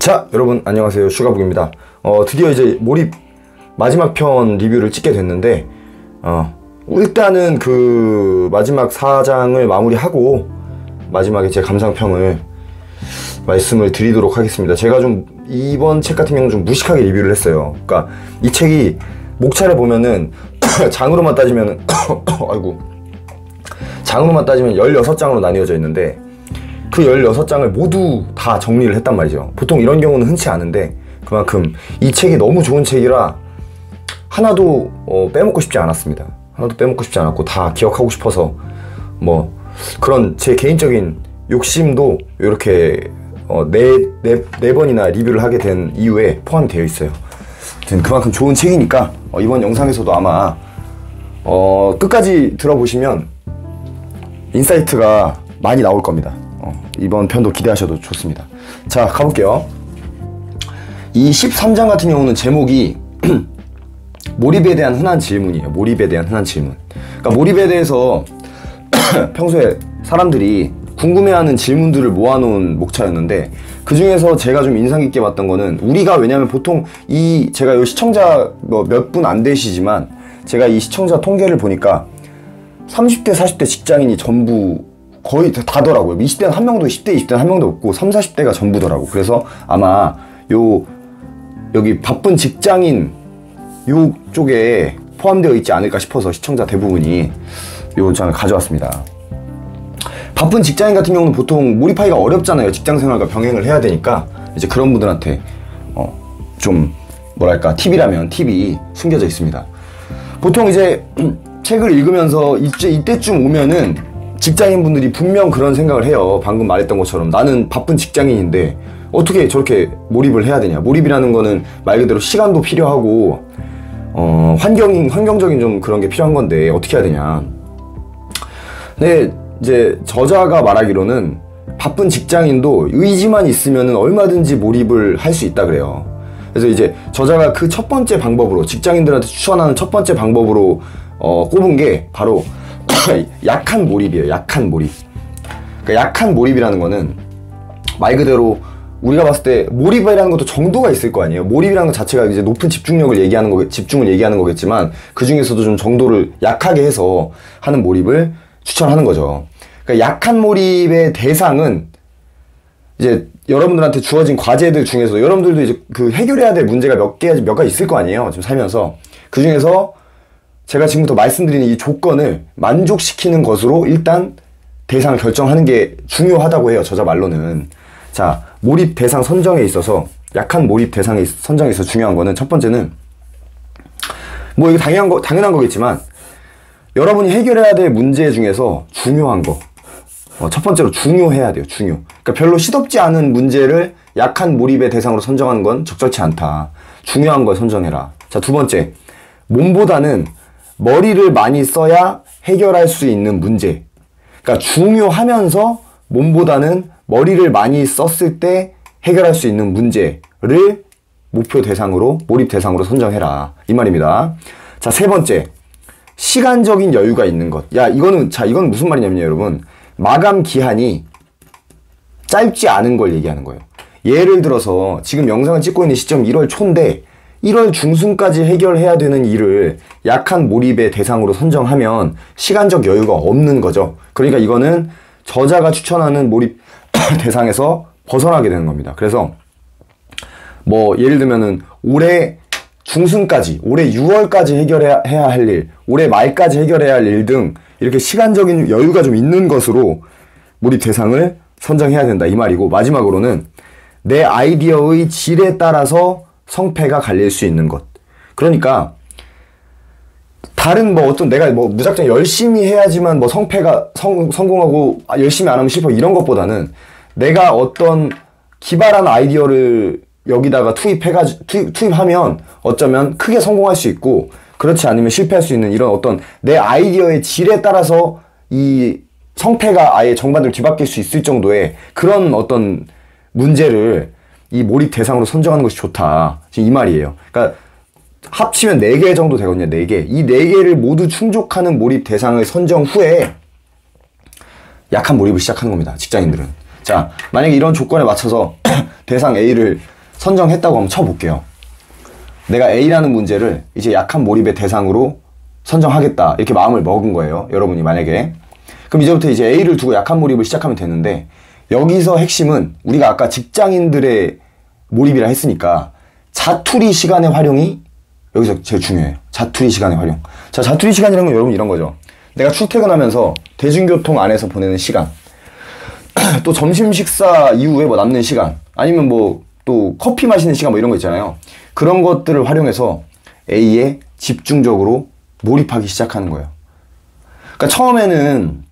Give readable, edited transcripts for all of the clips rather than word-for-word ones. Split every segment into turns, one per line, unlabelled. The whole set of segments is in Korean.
자, 여러분 안녕하세요. 슈가북입니다. 드디어 이제 몰입 마지막 편 리뷰를 찍게 됐는데 일단은 그 마지막 4장을 마무리하고 마지막에 제 감상평을 말씀을 드리도록 하겠습니다. 제가 좀 이번 책 같은 경우는 좀 무식하게 리뷰를 했어요. 그러니까 이 책이 목차를 보면은 장으로만 따지면은 아이고, 장으로만 따지면 16장으로 나뉘어져 있는데 그 16장을 모두 다 정리를 했단 말이죠. 보통 이런 경우는 흔치 않은데 그만큼 이 책이 너무 좋은 책이라 하나도 빼먹고 싶지 않았습니다. 하나도 빼먹고 싶지 않았고 다 기억하고 싶어서 뭐 그런 제 개인적인 욕심도 이렇게 네 번이나 리뷰를 하게 된 이유에 포함이 되어 있어요. 그만큼 좋은 책이니까 이번 영상에서도 아마 끝까지 들어보시면 인사이트가 많이 나올 겁니다. 이번 편도 기대하셔도 좋습니다. 자, 가볼게요. 이 13장 같은 경우는 제목이 몰입에 대한 흔한 질문이에요. 몰입에 대한 흔한 질문. 그러니까 몰입에 대해서 평소에 사람들이 궁금해하는 질문들을 모아놓은 목차였는데 그 중에서 제가 좀 인상 깊게 봤던 거는 우리가 왜냐면 보통 제가 이 시청자 몇 분 안 되시지만 제가 이 시청자 통계를 보니까 30대 40대 직장인이 전부 거의 다더라고요. 20대는 한 명도 10대 20대는 한 명도 없고 30, 40대가 전부더라고. 그래서 아마 여기 바쁜 직장인 쪽에 포함되어 있지 않을까 싶어서 시청자 대부분이 요 장을 가져왔습니다. 바쁜 직장인 같은 경우는 보통 몰입하기가 어렵잖아요. 직장생활과 병행을 해야 되니까 이제 그런 분들한테 좀 뭐랄까 팁이라면 팁이 숨겨져 있습니다. 보통 이제 책을 읽으면서 이때쯤 오면은 직장인분들이 분명 그런 생각을 해요. 방금 말했던 것처럼 나는 바쁜 직장인인데 어떻게 저렇게 몰입을 해야 되냐. 몰입이라는 거는 말 그대로 시간도 필요하고 환경적인 좀 그런 게 필요한 건데 어떻게 해야 되냐. 근데 이제 저자가 말하기로는 바쁜 직장인도 의지만 있으면 얼마든지 몰입을 할 수 있다 그래요. 그래서 이제 저자가 그 첫 번째 방법으로 직장인들한테 추천하는 첫 번째 방법으로 꼽은 게 바로 약한 몰입이에요. 약한 몰입. 그러니까 약한 몰입이라는 거는 말 그대로 우리가 봤을 때 몰입이라는 것도 정도가 있을 거 아니에요. 몰입이라는 것 자체가 이제 높은 집중을 얘기하는 거겠지만 그 중에서도 좀 정도를 약하게 해서 하는 몰입을 추천하는 거죠. 그러니까 약한 몰입의 대상은 이제 여러분들한테 주어진 과제들 중에서 여러분들도 이제 그 해결해야 될 문제가 몇 가지 있을 거 아니에요. 지금 살면서 그 중에서 제가 지금부터 말씀드리는 이 조건을 만족시키는 것으로 일단 대상을 결정하는 게 중요하다고 해요. 저자 말로는. 자, 몰입 대상 선정에 있어서 약한 몰입 대상의 선정에 있어서 중요한 거는 첫 번째는 뭐 이거 당연한 거겠지만 여러분이 해결해야 될 문제 중에서 중요한 거 첫 번째로 중요해야 돼요. 그러니까 별로 시덥지 않은 문제를 약한 몰입의 대상으로 선정하는 건 적절치 않다. 중요한 걸 선정해라. 자, 두 번째, 몸보다는 머리를 많이 써야 해결할 수 있는 문제. 그러니까 중요하면서 몸보다는 머리를 많이 썼을 때 해결할 수 있는 문제를 목표 대상으로, 몰입 대상으로 선정해라. 이 말입니다. 자, 세 번째. 시간적인 여유가 있는 것. 이건 무슨 말이냐면요, 여러분. 마감 기한이 짧지 않은 걸 얘기하는 거예요. 예를 들어서 지금 영상을 찍고 있는 시점 1월 초인데 1월 중순까지 해결해야 되는 일을 약한 몰입의 대상으로 선정하면 시간적 여유가 없는 거죠. 그러니까 이거는 저자가 추천하는 몰입 대상에서 벗어나게 되는 겁니다. 그래서 뭐 예를 들면은 올해 중순까지, 올해 6월까지 해결해야 할 일, 올해 말까지 해결해야 할 일 등 이렇게 시간적인 여유가 좀 있는 것으로 몰입 대상을 선정해야 된다 이 말이고, 마지막으로는 내 아이디어의 질에 따라서 성패가 갈릴 수 있는 것. 그러니까 다른 내가 무작정 열심히 해야지만 성공하고 열심히 안 하면 실패 이런 것보다는 내가 어떤 기발한 아이디어를 여기다가 투입하면 어쩌면 크게 성공할 수 있고 그렇지 않으면 실패할 수 있는 이런 어떤 내 아이디어의 질에 따라서 이 성패가 아예 정반대로 뒤바뀔 수 있을 정도의 그런 어떤 문제를 이 몰입 대상으로 선정하는 것이 좋다. 지금 이 말이에요. 그러니까 합치면 4개 정도 되거든요. 4개. 이 4개를 모두 충족하는 몰입 대상을 선정 후에 약한 몰입을 시작하는 겁니다. 직장인들은. 자, 만약에 이런 조건에 맞춰서 대상 A를 선정했다고 한번 쳐볼게요. 내가 A라는 문제를 이제 약한 몰입의 대상으로 선정하겠다 이렇게 마음을 먹은 거예요. 여러분이 만약에. 그럼 이제부터 이제 A를 두고 약한 몰입을 시작하면 되는데, 여기서 핵심은 우리가 아까 직장인들의 몰입이라 했으니까 자투리 시간의 활용이 여기서 제일 중요해요. 자투리 시간의 활용. 자, 자투리 시간이라는 건 여러분 이런 거죠. 내가 출퇴근하면서 대중교통 안에서 보내는 시간, 또 점심 식사 이후에 뭐 남는 시간, 아니면 뭐 또 커피 마시는 시간 뭐 이런 거 있잖아요. 그런 것들을 활용해서 A에 집중적으로 몰입하기 시작하는 거예요. 그러니까 처음에는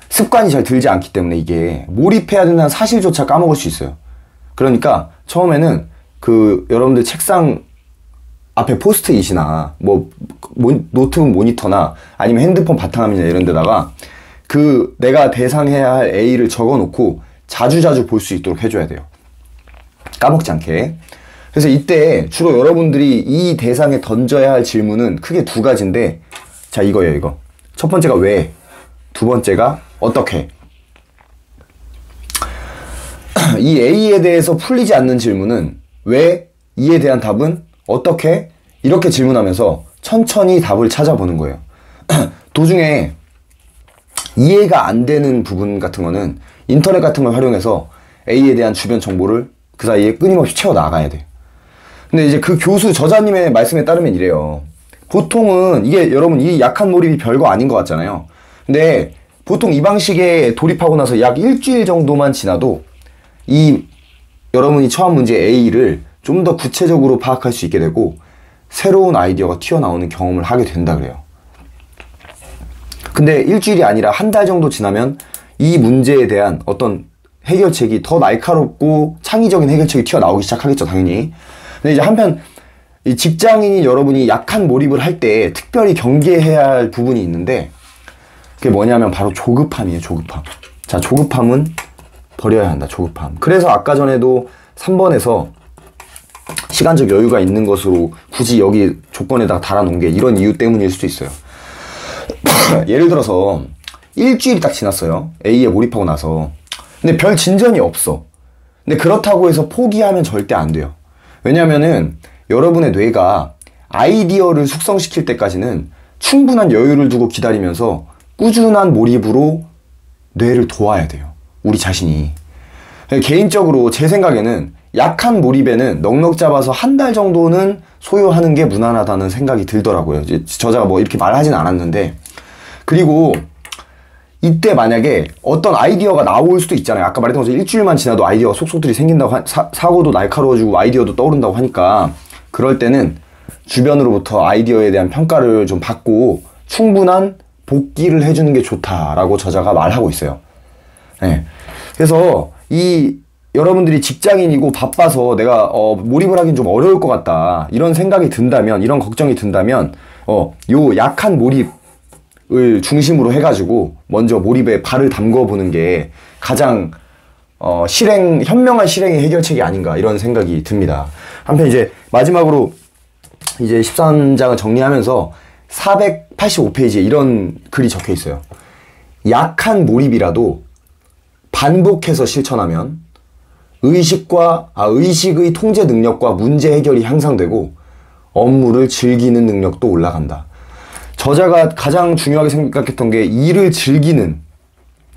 습관이 잘 들지 않기 때문에 이게 몰입해야 된다는 사실조차 까먹을 수 있어요. 그러니까 처음에는 그 여러분들 책상 앞에 포스트잇이나 뭐 노트북 모니터나 아니면 핸드폰 바탕화면이나 이런 데다가 그 내가 대상해야 할 A를 적어놓고 자주자주 볼 수 있도록 해줘야 돼요. 까먹지 않게. 그래서 이때 주로 여러분들이 이 대상에 던져야 할 질문은 크게 두 가지인데, 자, 이거예요, 이거. 첫 번째가 왜, 두 번째가 어떻게. 이 A에 대해서 풀리지 않는 질문은 왜, 이에 대한 답은 어떻게, 이렇게 질문하면서 천천히 답을 찾아보는 거예요. 도중에 이해가 안 되는 부분 같은 거는 인터넷 같은 걸 활용해서 A에 대한 주변 정보를 그 사이에 끊임없이 채워나가야 돼요. 근데 이제 그 교수 저자님의 말씀에 따르면 이래요. 보통은 이게 여러분 이 약한 몰입이 별거 아닌 것 같잖아요. 근데 보통 이 방식에 돌입하고 나서 약 일주일 정도만 지나도 이 여러분이 처한 문제 A를 좀 더 구체적으로 파악할 수 있게 되고 새로운 아이디어가 튀어나오는 경험을 하게 된다 그래요. 근데 일주일이 아니라 한 달 정도 지나면 이 문제에 대한 어떤 해결책이 더 날카롭고 창의적인 해결책이 튀어나오기 시작하겠죠, 당연히. 근데 이제 한편 이 직장인이 여러분이 약한 몰입을 할 때 특별히 경계해야 할 부분이 있는데, 그게 뭐냐면 바로 조급함이에요, 조급함. 자, 조급함은 버려야 한다, 조급함. 그래서 아까 전에도 3번에서 시간적 여유가 있는 것으로 굳이 여기 조건에다가 달아놓은 게 이런 이유 때문일 수도 있어요. 예를 들어서 일주일이 딱 지났어요, A에 몰입하고 나서. 근데 별 진전이 없어. 근데 그렇다고 해서 포기하면 절대 안 돼요. 왜냐면은 여러분의 뇌가 아이디어를 숙성시킬 때까지는 충분한 여유를 두고 기다리면서 꾸준한 몰입으로 뇌를 도와야 돼요, 우리 자신이. 개인적으로 제 생각에는 약한 몰입에는 넉넉 잡아서 한 달 정도는 소요하는 게 무난하다는 생각이 들더라고요. 저자가 뭐 이렇게 말하진 않았는데. 그리고 이때 만약에 어떤 아이디어가 나올 수도 있잖아요. 아까 말했던 것처럼 일주일만 지나도 아이디어가 속속들이 생긴다고, 사고도 날카로워지고 아이디어도 떠오른다고 하니까, 그럴 때는 주변으로부터 아이디어에 대한 평가를 좀 받고 충분한 복기를 해주는 게 좋다라고 저자가 말하고 있어요. 네. 그래서 여러분들이 직장인이고 바빠서 내가 몰입을 하긴 좀 어려울 것 같다, 이런 생각이 든다면, 이런 걱정이 든다면 요 약한 몰입을 중심으로 해가지고 먼저 몰입에 발을 담궈보는 게 가장 현명한 실행의 해결책이 아닌가, 이런 생각이 듭니다. 한편 이제 마지막으로 이제 13장을 정리하면서 485페이지에 이런 글이 적혀 있어요. 약한 몰입이라도 반복해서 실천하면 의식의 통제 능력과 문제 해결이 향상되고 업무를 즐기는 능력도 올라간다. 저자가 가장 중요하게 생각했던 게 일을 즐기는,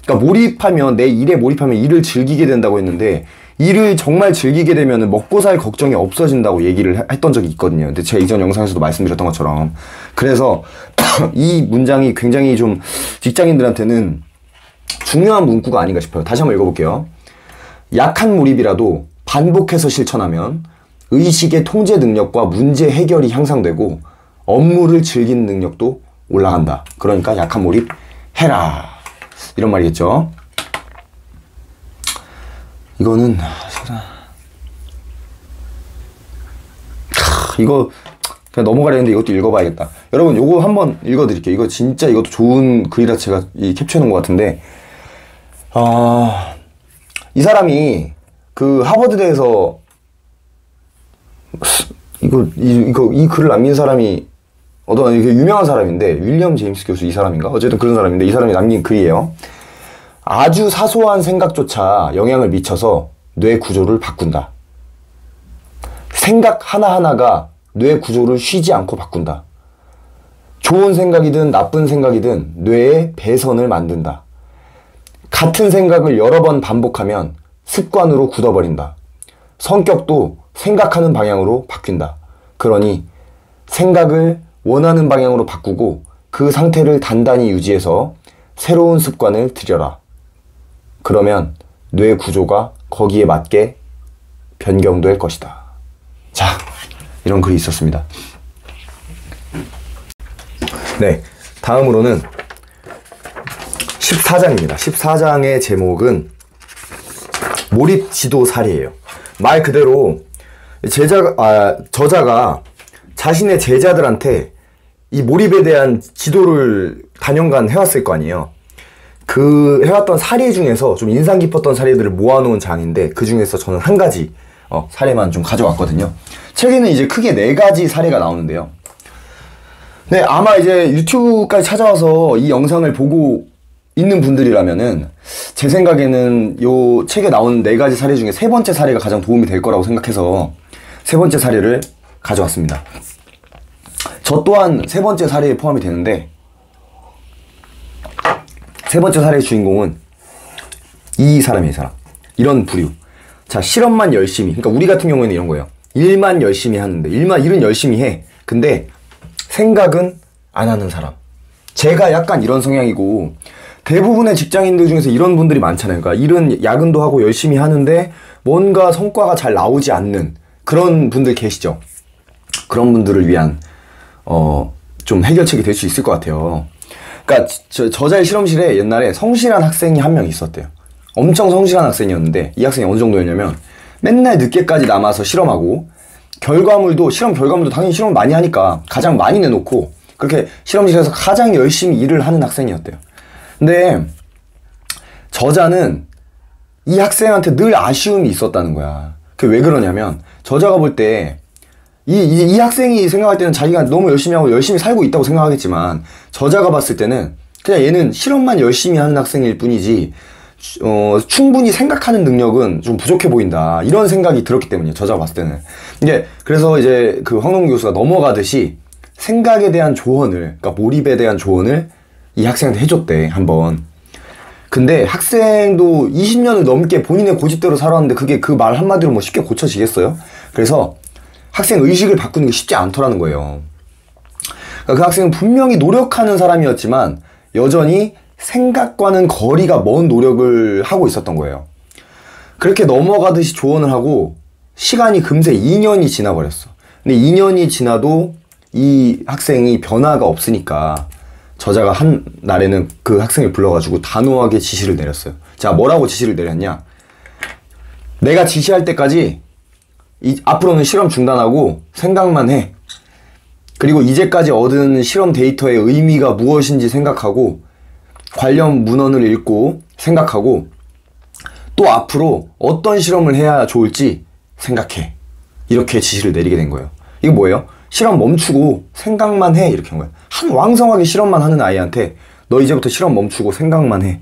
그러니까 몰입하면, 내 일에 몰입하면 일을 즐기게 된다고 했는데, 일을 정말 즐기게 되면 먹고 살 걱정이 없어진다고 얘기를 했던 적이 있거든요. 근데 제가 이전 영상에서도 말씀드렸던 것처럼. 그래서 이 문장이 굉장히 좀 직장인들한테는 중요한 문구가 아닌가 싶어요. 다시 한번 읽어볼게요. 약한 몰입이라도 반복해서 실천하면 의식의 통제 능력과 문제 해결이 향상되고 업무를 즐기는 능력도 올라간다. 그러니까 약한 몰입 해라, 이런 말이겠죠. 이거는 이거 그냥 넘어가려는데 이것도 읽어봐야겠다. 여러분 요거 한번 읽어드릴게요. 이거 진짜 이것도 좋은 글이라 제가 캡처해놓은 것 같은데, 이 사람이 그 하버드대에서 이 글을 남긴 사람이 어떤 유명한 사람인데, 윌리엄 제임스 교수, 이 사람인가? 어쨌든 그런 사람인데, 이 사람이 남긴 글이에요. 아주 사소한 생각조차 영향을 미쳐서 뇌 구조를 바꾼다. 생각 하나하나가 뇌 구조를 쉬지 않고 바꾼다. 좋은 생각이든 나쁜 생각이든 뇌의 배선을 만든다. 같은 생각을 여러 번 반복하면 습관으로 굳어버린다. 성격도 생각하는 방향으로 바뀐다. 그러니 생각을 원하는 방향으로 바꾸고 그 상태를 단단히 유지해서 새로운 습관을 들여라. 그러면 뇌 구조가 거기에 맞게 변경될 것이다. 자, 이런 글이 있었습니다. 네, 다음으로는 14장입니다. 14장의 제목은 몰입 지도 사례예요. 말 그대로 저자가 자신의 제자들한테 이 몰입에 대한 지도를 단연간 해왔을 거 아니에요. 그 해왔던 사례 중에서 좀 인상 깊었던 사례들을 모아놓은 장인데, 그 중에서 저는 한 가지 사례만 좀 가져왔거든요. 책에는 이제 크게 4가지 사례가 나오는데요. 네, 아마 이제 유튜브까지 찾아와서 이 영상을 보고 있는 분들이라면은 제 생각에는 요 책에 나온 4가지 사례 중에 3번째 사례가 가장 도움이 될 거라고 생각해서 3번째 사례를 가져왔습니다. 저 또한 3번째 사례에 포함이 되는데, 3번째 사례의 주인공은 이 사람이에요, 이 사람. 이런 부류. 자, 실험만 열심히. 그러니까 우리 같은 경우에는 이런 거예요. 일만 열심히 하는데, 일은 열심히 해. 근데 생각은 안 하는 사람. 제가 약간 이런 성향이고, 대부분의 직장인들 중에서 이런 분들이 많잖아요. 그러니까 일은 야근도 하고 열심히 하는데 뭔가 성과가 잘 나오지 않는 그런 분들 계시죠. 그런 분들을 위한 좀 해결책이 될 수 있을 것 같아요. 그러니까 저자의 실험실에 옛날에 성실한 학생이 한 명 있었대요. 엄청 성실한 학생이었는데, 이 학생이 어느 정도였냐면 맨날 늦게까지 남아서 실험하고, 실험 결과물도 당연히 실험을 많이 하니까 가장 많이 내놓고, 그렇게 실험실에서 가장 열심히 일을 하는 학생이었대요. 근데 저자는 이 학생한테 늘 아쉬움이 있었다는 거야. 그게 왜 그러냐면, 저자가 볼 때 이 학생이 생각할 때는 자기가 너무 열심히 하고 열심히 살고 있다고 생각하겠지만, 저자가 봤을 때는 그냥 얘는 실험만 열심히 하는 학생일 뿐이지 충분히 생각하는 능력은 좀 부족해 보인다, 이런 생각이 들었기 때문이에요, 저자가 봤을 때는. 그래서 이제 그 황동규 교수가 넘어가듯이 생각에 대한 조언을, 그러니까 몰입에 대한 조언을 이 학생한테 해줬대, 한번. 근데 학생도 20년을 넘게 본인의 고집대로 살았는데 그게 그 말 한마디로 뭐 쉽게 고쳐지겠어요? 그래서 학생 의식을 바꾸는 게 쉽지 않더라는 거예요. 그러니까 그 학생은 분명히 노력하는 사람이었지만 여전히 생각과는 거리가 먼 노력을 하고 있었던 거예요. 그렇게 넘어가듯이 조언을 하고 시간이 금세 2년이 지나버렸어. 근데 2년이 지나도 이 학생이 변화가 없으니까 저자가 한 날에는 그 학생을 불러가지고 단호하게 지시를 내렸어요. 자, 뭐라고 지시를 내렸냐? 내가 지시할 때까지 앞으로는 실험 중단하고 생각만 해. 그리고 이제까지 얻은 실험 데이터의 의미가 무엇인지 생각하고, 관련 문헌을 읽고 생각하고, 또 앞으로 어떤 실험을 해야 좋을지 생각해. 이렇게 지시를 내리게 된 거예요. 이거 뭐예요? 실험 멈추고 생각만 해, 이렇게 한 거예요. 한 왕성하게 실험만 하는 아이한테 너 이제부터 실험 멈추고 생각만 해.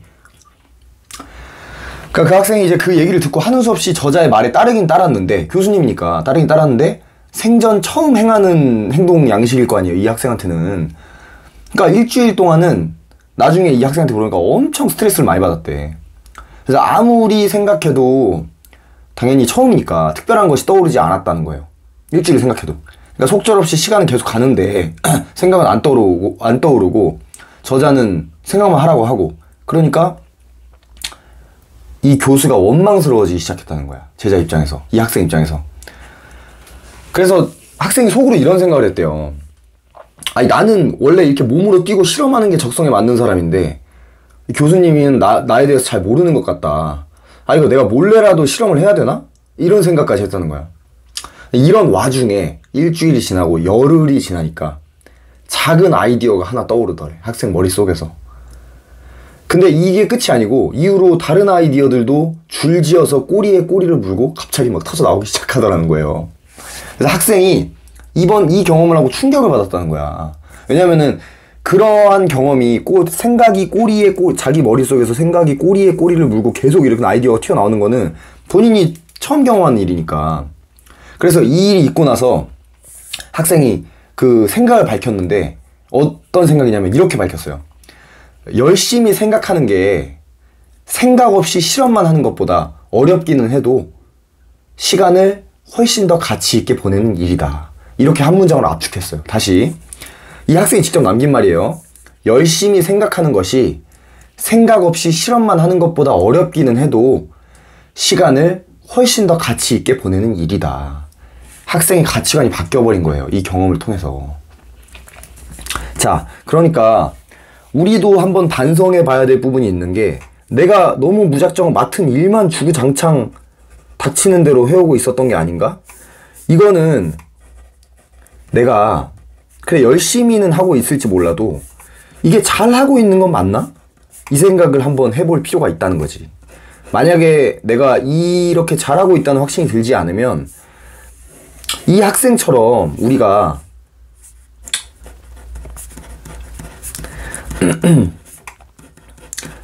그러니까 그 학생이 이제 그 얘기를 듣고 하는 수 없이 저자의 말에 따르긴 따랐는데, 교수님이니까 따르긴 따랐는데 생전 처음 행하는 행동 양식일 거 아니에요, 이 학생한테는. 그러니까 일주일 동안은 나중에 이 학생한테 물어보니까 엄청 스트레스를 많이 받았대. 그래서 아무리 생각해도 당연히 처음이니까 특별한 것이 떠오르지 않았다는 거예요. 일주일 생각해도. 그러니까 속절없이 시간은 계속 가는데 생각은 안 떠오르고 저자는 생각만 하라고 하고, 그러니까 이 교수가 원망스러워지기 시작했다는 거야, 제자 입장에서, 이 학생 입장에서. 그래서 학생이 속으로 이런 생각을 했대요. 아니, 나는 원래 이렇게 몸으로 뛰고 실험하는 게 적성에 맞는 사람인데 교수님은 나에 대해서 잘 모르는 것 같다. 아, 이거 내가 몰래라도 실험을 해야 되나? 이런 생각까지 했다는 거야. 이런 와중에 일주일이 지나고 열흘이 지나니까 작은 아이디어가 하나 떠오르더래, 학생 머릿속에서. 근데 이게 끝이 아니고 이후로 다른 아이디어들도 줄지어서 꼬리에 꼬리를 물고 갑자기 막 터져 나오기 시작하더라는 거예요. 그래서 학생이 이 경험을 하고 충격을 받았다는 거야. 왜냐면은 그러한 경험이 생각이 자기 머릿속에서 생각이 꼬리에 꼬리를 물고 계속 이렇게 아이디어가 튀어나오는 거는 본인이 처음 경험한 일이니까. 그래서 이 일이 있고 나서 학생이 그 생각을 밝혔는데 어떤 생각이냐면 이렇게 밝혔어요. 열심히 생각하는 게 생각 없이 실험만 하는 것보다 어렵기는 해도 시간을 훨씬 더 가치 있게 보내는 일이다. 이렇게 한 문장으로 압축했어요. 다시 이 학생이 직접 남긴 말이에요. 열심히 생각하는 것이 생각 없이 실험만 하는 것보다 어렵기는 해도 시간을 훨씬 더 가치 있게 보내는 일이다. 학생의 가치관이 바뀌어버린 거예요. 이 경험을 통해서. 자, 그러니까 우리도 한번 반성해 봐야 될 부분이 있는 게 내가 너무 무작정 맡은 일만 주구장창 닥치는 대로 해오고 있었던 게 아닌가? 이거는 내가 그래 열심히는 하고 있을지 몰라도 이게 잘하고 있는 건 맞나? 이 생각을 한번 해볼 필요가 있다는 거지. 만약에 내가 이렇게 잘하고 있다는 확신이 들지 않으면 이 학생처럼 우리가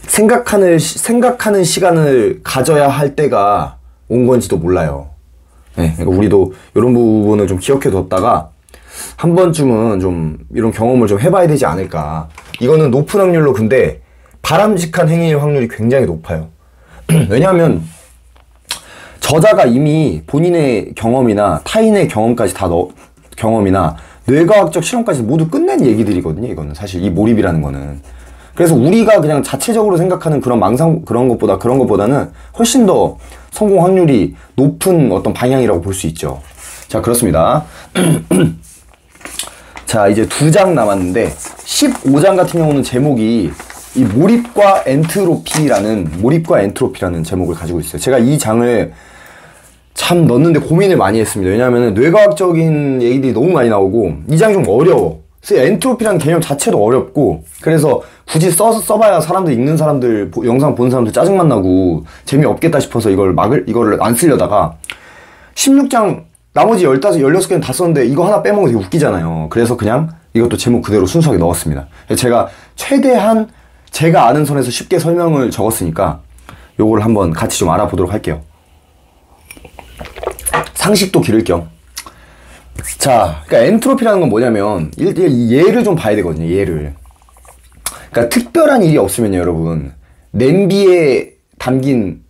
생각하는 시간을 가져야 할 때가 온 건지도 몰라요. 네, 그러니까 우리도 이런 부분을 좀 기억해 뒀다가 한 번쯤은 좀 이런 경험을 좀 해봐야 되지 않을까. 이거는 높은 확률로 근데 바람직한 행위일 확률이 굉장히 높아요. 왜냐하면 저자가 이미 본인의 경험이나 타인의 경험까지 경험이나 뇌과학적 실험까지 모두 끝낸 얘기들이거든요. 이거는 사실 이 몰입이라는 거는. 그래서 우리가 그냥 자체적으로 생각하는 그런 그런 것보다는 훨씬 더 성공 확률이 높은 어떤 방향이라고 볼 수 있죠. 자, 그렇습니다. 자, 이제 2장 남았는데 15장 같은 경우는 제목이 이 몰입과 엔트로피라는 제목을 가지고 있어요. 제가 이 장을 참 넣는데 고민을 많이 했습니다. 왜냐하면 뇌과학적인 얘기들이 너무 많이 나오고 이 장이 좀 어려워. 그래서 엔트로피라는 개념 자체도 어렵고 그래서 굳이 써봐야 사람들 읽는 사람들 영상 보는 사람들 짜증만 나고 재미없겠다 싶어서 이거를 안 쓰려다가 16장 나머지 16개는 다 썼는데 이거 하나 빼먹으면 되게 웃기잖아요. 그래서 그냥 이것도 제목 그대로 순수하게 넣었습니다. 제가 최대한 제가 아는 선에서 쉽게 설명을 적었으니까 요걸 한번 같이 좀 알아보도록 할게요. 상식도 기를 겸. 자, 그러니까 엔트로피라는 건 뭐냐면 얘를 좀 봐야 되거든요. 얘를. 그러니까 특별한 일이 없으면요, 여러분. 냄비에 담긴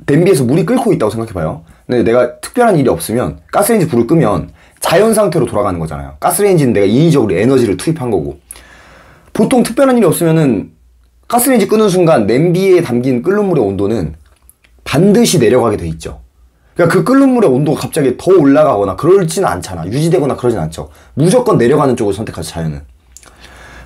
냄비에서 물이 끓고 있다고 생각해봐요. 근데 내가 특별한 일이 없으면 가스레인지 불을 끄면 자연 상태로 돌아가는 거잖아요. 가스레인지는 내가 인위적으로 에너지를 투입한 거고. 보통 특별한 일이 없으면은 가스레인지 끄는 순간 냄비에 담긴 끓는 물의 온도는 반드시 내려가게 돼 있죠. 그러니까 그 끓는 물의 온도가 갑자기 더 올라가거나 그러지는 않잖아. 유지되거나 그러진 않죠. 무조건 내려가는 쪽을 선택하죠, 자연은.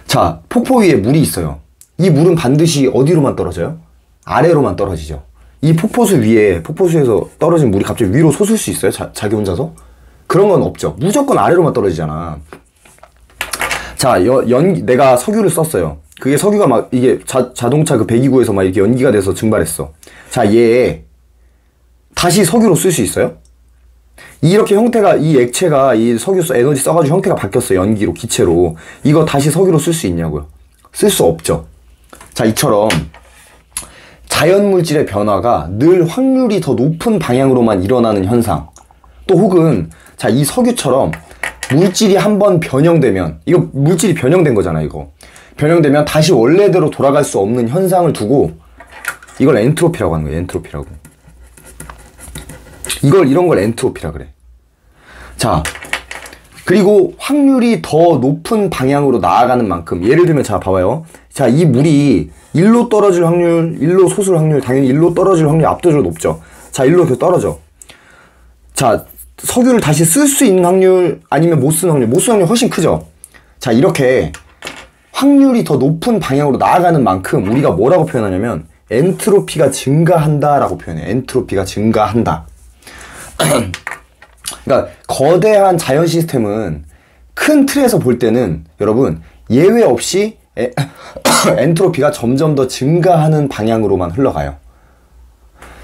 자, 폭포 위에 물이 있어요. 이 물은 반드시 어디로만 떨어져요? 아래로만 떨어지죠. 이 폭포수에서 떨어진 물이 갑자기 위로 솟을 수 있어요? 자기 혼자서? 그런 건 없죠. 무조건 아래로만 떨어지잖아. 자, 내가 석유를 썼어요. 그게 석유가 이게 자동차 그 배기구에서 이렇게 연기가 돼서 증발했어. 자, 얘 다시 석유로 쓸 수 있어요? 이렇게 형태가, 이 액체가 이 석유 에너지 써가지고 형태가 바뀌었어요. 연기로, 기체로. 이거 다시 석유로 쓸 수 있냐고요? 쓸 수 없죠. 자, 이처럼 자연물질의 변화가 늘 확률이 더 높은 방향으로만 일어나는 현상. 또 혹은, 자, 이 석유처럼 물질이 한번 변형되면, 이거 물질이 변형된 거잖아, 이거. 변형되면 다시 원래대로 돌아갈 수 없는 현상을 두고, 이걸 엔트로피라고 하는 거예요, 엔트로피라고. 이런 걸 엔트로피라 그래. 자, 그리고 확률이 더 높은 방향으로 나아가는 만큼, 예를 들면, 자, 봐봐요. 자, 이 물이 일로 떨어질 확률, 일로 솟을 확률, 당연히 일로 떨어질 확률이 압도적으로 높죠. 자, 일로 이렇게 떨어져. 자, 석유를 다시 쓸 수 있는 확률, 아니면 못 쓰는 확률 훨씬 크죠. 자, 이렇게 확률이 더 높은 방향으로 나아가는 만큼 우리가 뭐라고 표현하냐면 엔트로피가 증가한다라고 표현해. 엔트로피가 증가한다. 그러니까 거대한 자연 시스템은 큰 틀에서 볼 때는 여러분 예외 없이 엔트로피가 점점 더 증가하는 방향으로만 흘러가요.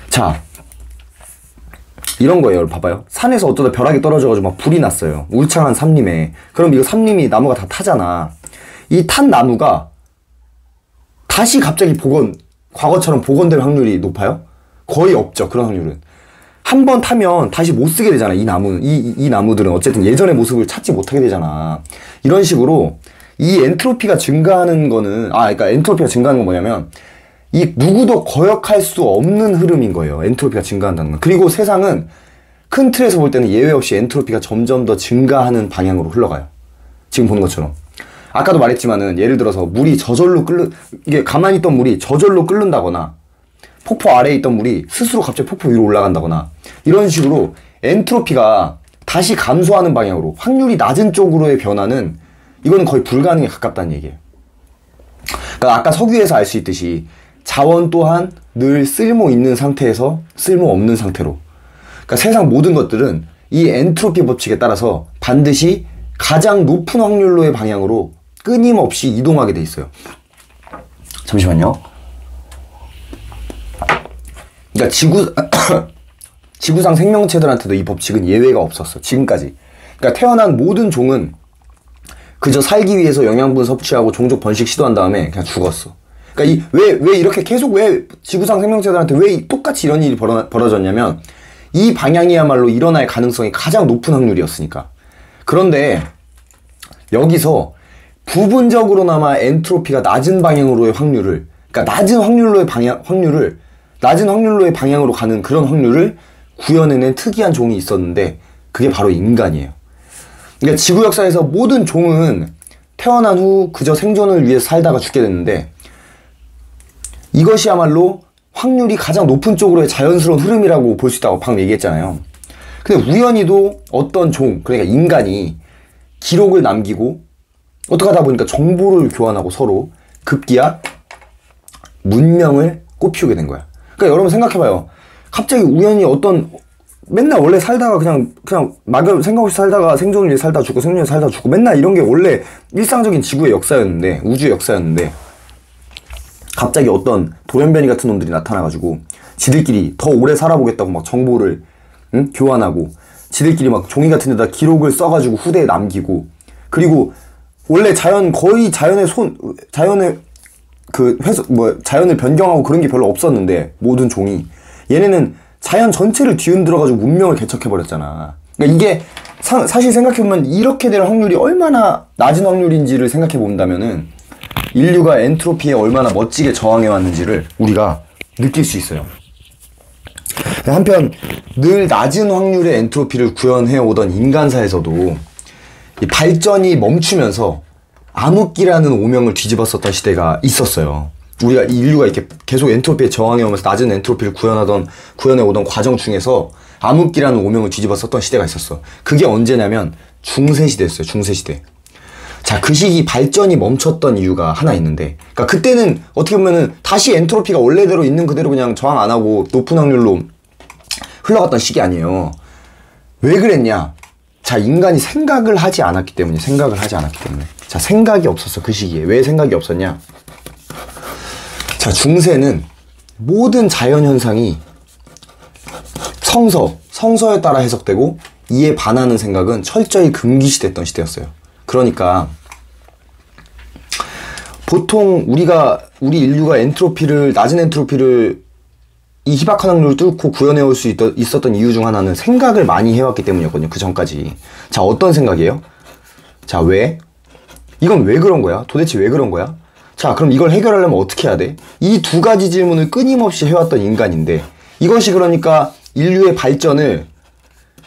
자, 이런 거예요. 여러분 봐봐요. 산에서 어쩌다 벼락이 떨어져가지고 막 불이 났어요. 울창한 삼림에. 그럼 이거 삼림이 나무가 다 타잖아. 이 탄 나무가 다시 갑자기 과거처럼 복원될 확률이 높아요? 거의 없죠. 그런 확률은. 한 번 타면 다시 못 쓰게 되잖아. 이 나무들은 어쨌든 예전의 모습을 찾지 못하게 되잖아. 이런 식으로 이 엔트로피가 증가하는 거는, 그러니까 엔트로피가 증가하는 건 뭐냐면, 이 누구도 거역할 수 없는 흐름인 거예요. 엔트로피가 증가한다는 건. 그리고 세상은 큰 틀에서 볼 때는 예외 없이 엔트로피가 점점 더 증가하는 방향으로 흘러가요. 지금 보는 것처럼. 아까도 말했지만은, 예를 들어서 물이 이게 가만히 있던 물이 저절로 끓는다거나, 폭포 아래에 있던 물이 스스로 갑자기 폭포 위로 올라간다거나, 이런 식으로 엔트로피가 다시 감소하는 방향으로, 확률이 낮은 쪽으로의 변화는, 이거는 거의 불가능에 가깝다는 얘기예요. 그러니까 아까 석유에서 알 수 있듯이, 자원 또한 늘 쓸모 있는 상태에서 쓸모 없는 상태로. 그러니까 세상 모든 것들은 이 엔트로피 법칙에 따라서 반드시 가장 높은 확률로의 방향으로 끊임없이 이동하게 돼 있어요. 잠시만요. 그러니까 지구상 생명체들한테도 이 법칙은 예외가 없었어. 지금까지. 그러니까 태어난 모든 종은 그저 살기 위해서 영양분 섭취하고 종족 번식 시도한 다음에 그냥 죽었어. 그러니까 왜 이렇게 계속 왜 지구상 생명체들한테 왜 똑같이 이런 일이 벌어졌냐면, 이 방향이야말로 일어날 가능성이 가장 높은 확률이었으니까. 그런데 여기서 부분적으로나마 엔트로피가 낮은 방향으로의 확률을, 그러니까 낮은 확률로의 방향으로 가는 그런 확률을 구현해낸 특이한 종이 있었는데, 그게 바로 인간이에요. 그러니까 지구 역사에서 모든 종은 태어난 후 그저 생존을 위해서 살다가 죽게 됐는데, 이것이야말로 확률이 가장 높은 쪽으로의 자연스러운 흐름이라고 볼 수 있다고 방금 얘기했잖아요. 근데 우연히도 어떤 그러니까 인간이 기록을 남기고, 어떻게 하다 보니까 정보를 교환하고 서로 급기야 문명을 꽃피우게 된 거야. 그러니까 여러분 생각해봐요. 갑자기 우연히 맨날 원래 살다가 그냥 막 생각 없이 살다가 생존을 위해 살다 죽고 생존을 위해 살다 죽고, 맨날 이런 게 원래 일상적인 지구의 역사였는데, 우주의 역사였는데, 갑자기 어떤 돌연변이 같은 놈들이 나타나가지고 지들끼리 더 오래 살아보겠다고 막 정보를 교환하고, 지들끼리 막 종이 같은 데다 기록을 써가지고 후대에 남기고, 그리고 원래 자연을 변경하고 그런 게 별로 없었는데, 모든 종이 얘네는 자연 전체를 뒤흔들어가지고 문명을 개척해버렸잖아. 그러니까 이게 사실 생각해보면 이렇게 될 확률이 얼마나 낮은 확률인지를 생각해본다면은, 인류가 엔트로피에 얼마나 멋지게 저항해왔는지를 우리가 느낄 수 있어요. 한편 늘 낮은 확률의 엔트로피를 구현해오던 인간사에서도 이 발전이 멈추면서 암흑기라는 오명을 뒤집었었던 시대가 있었어요. 인류가 이렇게 계속 엔트로피에 저항해오면서 낮은 엔트로피를 구현해오던 과정 중에서 암흑기라는 오명을 뒤집었었던 시대가 있었어. 그게 언제냐면 중세시대였어요. 중세시대. 자, 그 시기 발전이 멈췄던 이유가 하나 있는데, 그러니까 그때는 어떻게 보면은 다시 엔트로피가 원래대로 있는 그대로 그냥 저항 안 하고 높은 확률로 흘러갔던 시기 아니에요. 왜 그랬냐? 자, 인간이 생각을 하지 않았기 때문에. 자, 생각이 없었어, 그 시기에. 왜 생각이 없었냐? 자, 중세는 모든 자연현상이 성서에 따라 해석되고, 이에 반하는 생각은 철저히 금기시됐던 시대였어요. 그러니까 보통 우리 인류가 낮은 엔트로피를 이 희박한 확률을 뚫고 구현해올 수 있었던 이유 중 하나는 생각을 많이 해왔기 때문이었거든요. 그 전까지. 자, 어떤 생각이에요? 자, 왜? 이건 왜 그런 거야? 도대체 왜 그런 거야? 자, 그럼 이걸 해결하려면 어떻게 해야 돼? 이 두 가지 질문을 끊임없이 해왔던 인간인데, 이것이 그러니까 인류의 발전을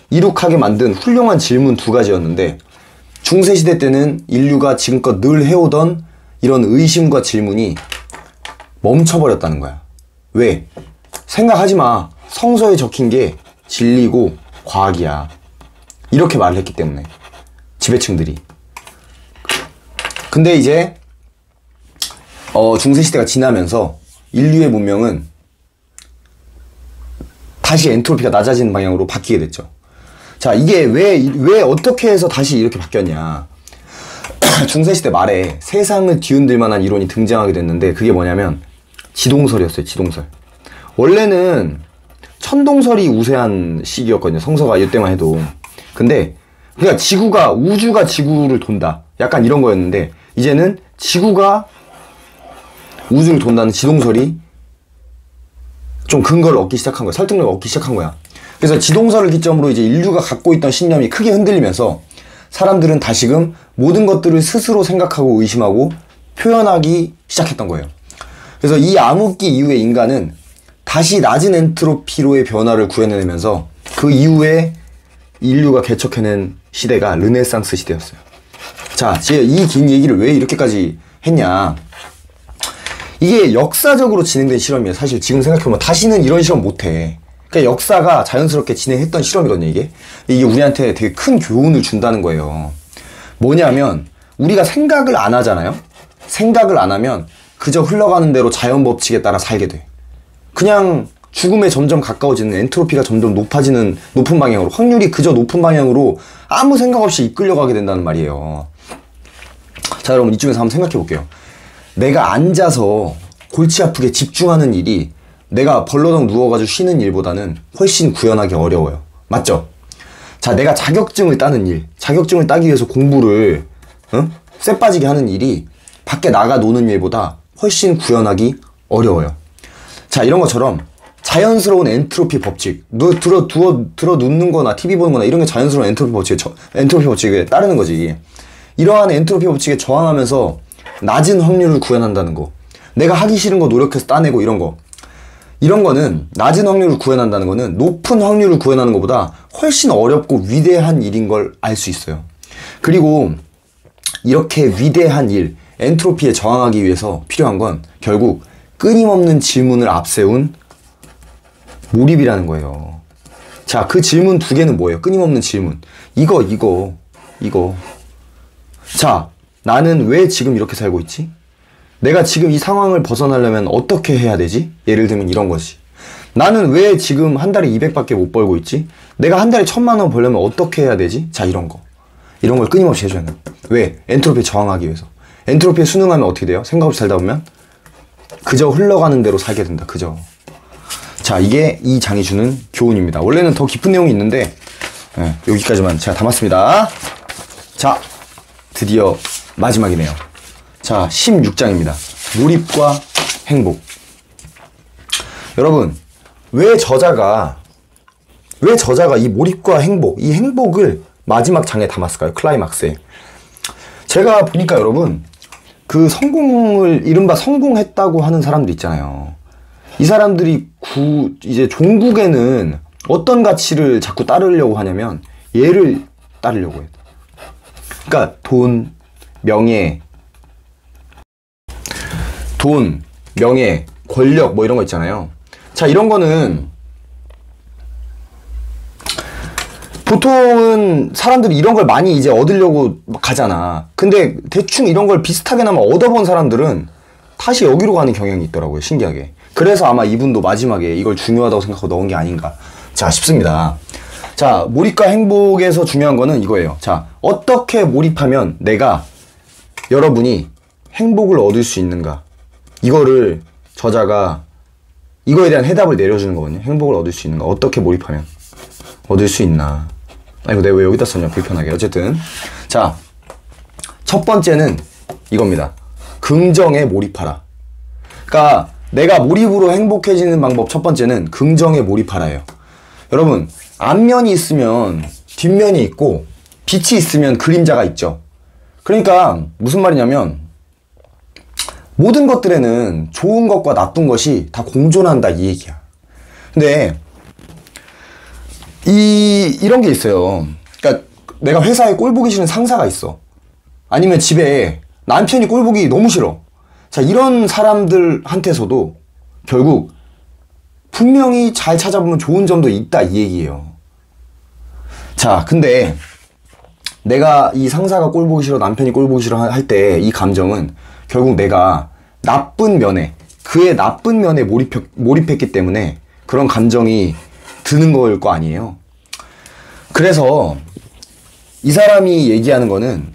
이룩하게 만든 훌륭한 질문 두 가지였는데, 중세시대 때는 인류가 지금껏 늘 해오던 이런 의심과 질문이 멈춰버렸다는 거야. 왜? 생각하지 마. 성서에 적힌 게 진리고 과학이야. 이렇게 말을 했기 때문에. 지배층들이. 근데 이제 중세시대가 지나면서 인류의 문명은 다시 엔트로피가 낮아지는 방향으로 바뀌게 됐죠. 자, 이게 왜 어떻게 해서 다시 이렇게 바뀌었냐. 중세시대 말에 세상을 뒤흔들 만한 이론이 등장하게 됐는데, 그게 뭐냐면 지동설이었어요. 지동설. 원래는 천동설이 우세한 시기였거든요. 성서가 이때만 해도. 근데 그러니까 우주가 지구를 돈다, 약간 이런 거였는데, 이제는 지구가 우주를 돈다는 지동설이 좀 근거를 얻기 시작한 거야. 설득력을 얻기 시작한 거야. 그래서 지동설을 기점으로 이제 인류가 갖고 있던 신념이 크게 흔들리면서 사람들은 다시금 모든 것들을 스스로 생각하고 의심하고 표현하기 시작했던 거예요. 그래서 이 암흑기 이후에 인간은 다시 낮은 엔트로피로의 변화를 구현해내면서 그 이후에 인류가 개척해낸 시대가 르네상스 시대였어요. 자, 제가 이 긴 얘기를 왜 이렇게까지 했냐. 이게 역사적으로 진행된 실험이에요. 사실 지금 생각해보면 다시는 이런 실험 못해. 그러니까 역사가 자연스럽게 진행했던 실험이거든요, 이게. 이게 우리한테 되게 큰 교훈을 준다는 거예요. 뭐냐면, 우리가 생각을 안 하잖아요? 생각을 안 하면 그저 흘러가는 대로 자연 법칙에 따라 살게 돼. 그냥 죽음에 점점 가까워지는 엔트로피가 점점 높은 방향으로, 확률이 그저 높은 방향으로 아무 생각 없이 이끌려가게 된다는 말이에요. 자, 여러분, 이쪽에서 한번 생각해 볼게요. 내가 앉아서 골치 아프게 집중하는 일이 내가 벌러덩 누워가지고 쉬는 일보다는 훨씬 구현하기 어려워요. 맞죠? 자, 내가 자격증을 따는 일, 자격증을 따기 위해서 공부를 쎄 빠지게 하는 일이 밖에 나가 노는 일보다 훨씬 구현하기 어려워요. 자, 이런 것처럼 자연스러운 엔트로피 법칙, 들어 눕는 거나 TV 보는 거나 이런 게 자연스러운 엔트로피 법칙에 따르는 거지. 이러한 엔트로피 법칙에 저항하면서 낮은 확률을 구현한다는 거, 내가 하기 싫은 거 노력해서 따내고 이런 거, 이런 거는 낮은 확률을 구현한다는 거는 높은 확률을 구현하는 것보다 훨씬 어렵고 위대한 일인 걸 알 수 있어요. 그리고 이렇게 위대한 일, 엔트로피에 저항하기 위해서 필요한 건 결국 끊임없는 질문을 앞세운 몰입이라는 거예요. 자, 그 질문 두 개는 뭐예요? 끊임없는 질문. 이거. 자, 나는 왜 지금 이렇게 살고 있지? 내가 지금 이 상황을 벗어나려면 어떻게 해야 되지? 예를 들면 이런 거지. 나는 왜 지금 한 달에 200밖에 못 벌고 있지? 내가 한 달에 1000만 원 벌려면 어떻게 해야 되지? 자, 이런 거. 이런 걸 끊임없이 해줘야 돼요. 왜? 엔트로피에 저항하기 위해서. 엔트로피에 순응하면 어떻게 돼요? 생각 없이 살다 보면 그저 흘러가는 대로 살게 된다. 그저. 자, 이게 이 장이 주는 교훈입니다. 원래는 더 깊은 내용이 있는데 여기까지만 제가 담았습니다. 자, 드디어 마지막이네요. 자, 16장입니다. 몰입과 행복. 여러분, 왜 저자가 이 몰입과 행복, 이 행복을 마지막 장에 담았을까요? 클라이막스에. 제가 보니까 여러분, 그 이른바 성공했다고 하는 사람들 있잖아요. 이 사람들이 이제 종국에는 어떤 가치를 자꾸 따르려고 하냐면 얘를 따르려고 해요. 그러니까 돈, 명예, 권력 뭐 이런 거 있잖아요. 자, 이런 거는 보통은 사람들이 이런 걸 많이 이제 얻으려고 가잖아. 근데 대충 이런 걸 비슷하게나마 얻어본 사람들은 다시 여기로 가는 경향이 있더라고요. 신기하게. 그래서 아마 이분도 마지막에 이걸 중요하다고 생각하고 넣은 게 아닌가 자 싶습니다. 자, 몰입과 행복에서 중요한 거는 이거예요. 자, 어떻게 몰입하면 여러분이 행복을 얻을 수 있는가, 이거를 저자가 이거에 대한 해답을 내려주는 거거든요. 행복을 얻을 수 있는가, 어떻게 몰입하면 얻을 수 있나. 아이고, 내가 왜 여기다 썼냐, 불편하게. 어쨌든 자, 첫 번째는 이겁니다. 긍정에 몰입하라. 그러니까 내가 몰입으로 행복해지는 방법 첫 번째는 긍정에 몰입하라예요. 여러분, 앞면이 있으면 뒷면이 있고 빛이 있으면 그림자가 있죠. 그러니까 무슨 말이냐면 모든 것들에는 좋은 것과 나쁜 것이 다 공존한다, 이 얘기야. 근데 이런 게 있어요. 그러니까 내가 회사에 꼴 보기 싫은 상사가 있어. 아니면 집에 남편이 꼴 보기 너무 싫어. 자, 이런 사람들한테서도 결국 분명히 잘 찾아보면 좋은 점도 있다, 이 얘기예요. 자, 근데 내가 이 상사가 꼴 보기 싫어, 남편이 꼴 보기 싫어 할 때 이 감정은 결국 내가 그의 나쁜 면에 몰입했기 때문에 그런 감정이 드는 걸 거 아니에요. 그래서 이 사람이 얘기하는 거는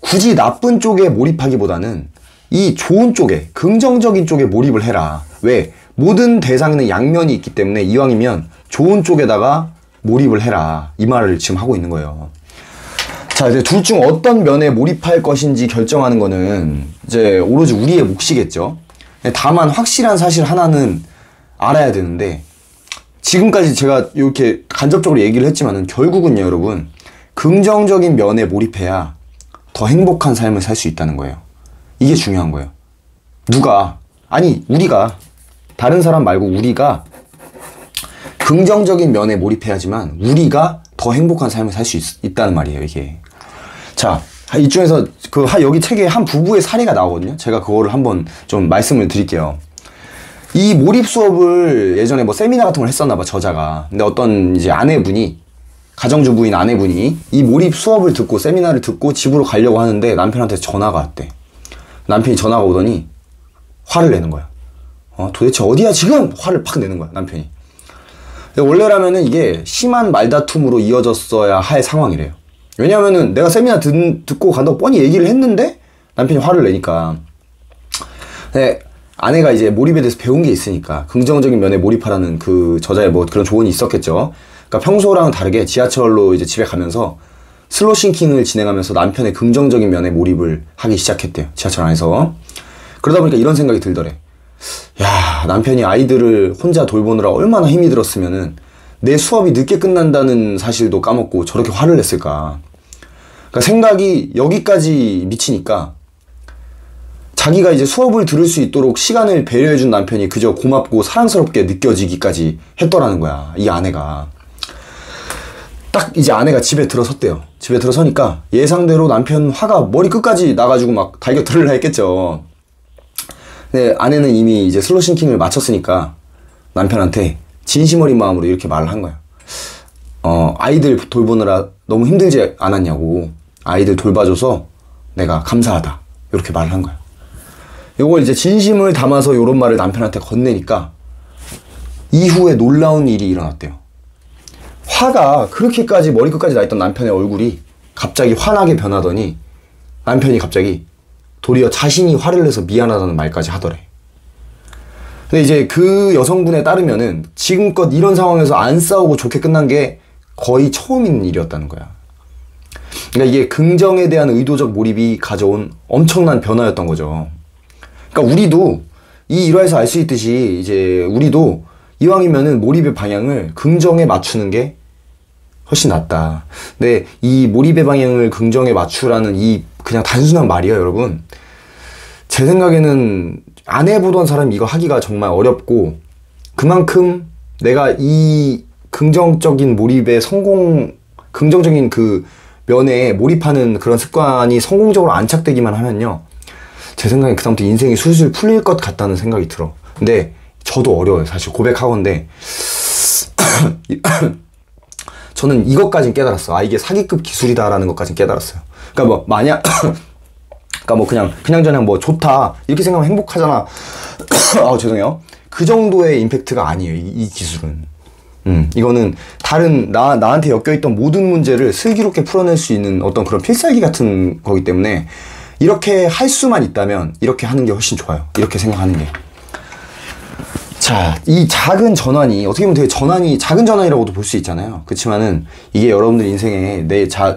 굳이 나쁜 쪽에 몰입하기보다는 이 좋은 쪽에, 긍정적인 쪽에 몰입을 해라. 왜? 모든 대상에는 양면이 있기 때문에 이왕이면 좋은 쪽에다가 몰입을 해라. 이 말을 지금 하고 있는 거예요. 자, 이제 둘 중 어떤 면에 몰입할 것인지 결정하는 거는 이제 오로지 우리의 몫이겠죠. 다만 확실한 사실 하나는 알아야 되는데, 지금까지 제가 이렇게 간접적으로 얘기를 했지만은 결국은요, 여러분. 긍정적인 면에 몰입해야 더 행복한 삶을 살 수 있다는 거예요. 이게 중요한 거예요. 우리가, 다른 사람 말고 우리가 긍정적인 면에 몰입해야지만 우리가 더 행복한 삶을 살 수 있다는 말이에요, 이게. 자, 이쪽에서 여기 책에 한 부부의 사례가 나오거든요. 제가 그거를 한번 좀 말씀을 드릴게요. 이 몰입 수업을 예전에 뭐 세미나 같은 걸 했었나 봐, 저자가. 근데 어떤 이제 가정주부인 아내분이 이 몰입 수업을 듣고 세미나를 듣고 집으로 가려고 하는데 남편한테 전화가 왔대. 남편이 전화가 오더니 화를 내는 거야. 도대체 어디야 지금? 화를 팍 내는 거야, 남편이. 원래라면은 이게 심한 말다툼으로 이어졌어야 할 상황이래요. 왜냐면은 내가 세미나 듣고 간다고 뻔히 얘기를 했는데 남편이 화를 내니까. 근데 아내가 이제 몰입에 대해서 배운 게 있으니까 긍정적인 면에 몰입하라는 그 저자의 뭐 그런 조언이 있었겠죠. 그러니까 평소랑은 다르게 지하철로 이제 집에 가면서 슬로우 싱킹을 진행하면서 남편의 긍정적인 면에 몰입을 하기 시작했대요. 지하철 안에서. 그러다 보니까 이런 생각이 들더래. 야, 남편이 아이들을 혼자 돌보느라 얼마나 힘이 들었으면은 내 수업이 늦게 끝난다는 사실도 까먹고 저렇게 화를 냈을까. 그러니까 생각이 여기까지 미치니까 자기가 이제 수업을 들을 수 있도록 시간을 배려해준 남편이 그저 고맙고 사랑스럽게 느껴지기까지 했더라는 거야, 이 아내가. 딱 이제 아내가 집에 들어섰대요. 집에 들어서니까 예상대로 남편 화가 머리 끝까지 나가지고 막 달겨 들으려 했겠죠. 근데 아내는 이미 이제 슬로우 싱킹을 마쳤으니까 남편한테 진심 어린 마음으로 이렇게 말을 한 거야. 아이들 돌보느라 너무 힘들지 않았냐고. 아이들 돌봐줘서 내가 감사하다. 이렇게 말을 한 거야. 요걸 이제 진심을 담아서 요런 말을 남편한테 건네니까 이후에 놀라운 일이 일어났대요. 화가 그렇게까지 머리끝까지 나있던 남편의 얼굴이 갑자기 환하게 변하더니 남편이 갑자기 도리어 자신이 화를 내서 미안하다는 말까지 하더래. 근데 이제 그 여성분에 따르면은 지금껏 이런 상황에서 안 싸우고 좋게 끝난 게 거의 처음인 일이었다는 거야. 그러니까 이게 긍정에 대한 의도적 몰입이 가져온 엄청난 변화였던 거죠. 그러니까 우리도 이 일화에서 알 수 있듯이 이제 우리도 이왕이면은 몰입의 방향을 긍정에 맞추는 게 훨씬 낫다. 근데 이 몰입의 방향을 긍정에 맞추라는 이 그냥 단순한 말이에요, 여러분. 제 생각에는 안 해보던 사람이 이거 하기가 정말 어렵고 그만큼 내가 이 긍정적인 몰입에 긍정적인 그 면에 몰입하는 그런 습관이 성공적으로 안착되기만 하면요. 제 생각엔 그다음부터 인생이 술술 풀릴 것 같다는 생각이 들어. 근데 저도 어려워요. 사실 고백하건데 저는 이것까진 깨달았어. 이게 사기급 기술이다라는 것까진 깨달았어요. 그러니까 뭐 만약 그러니까 뭐 그냥 뭐 좋다 이렇게 생각하면 행복하잖아. 죄송해요. 그 정도의 임팩트가 아니에요. 이 기술은. 이거는 다른 나한테 엮여있던 모든 문제를 슬기롭게 풀어낼 수 있는 어떤 그런 필살기 같은 거기 때문에 이렇게 할 수만 있다면 이렇게 하는 게 훨씬 좋아요. 이렇게 생각하는 게. 자, 이 작은 전환이 어떻게 보면 되게 작은 전환이라고도 볼 수 있잖아요. 그렇지만은 이게 여러분들 인생에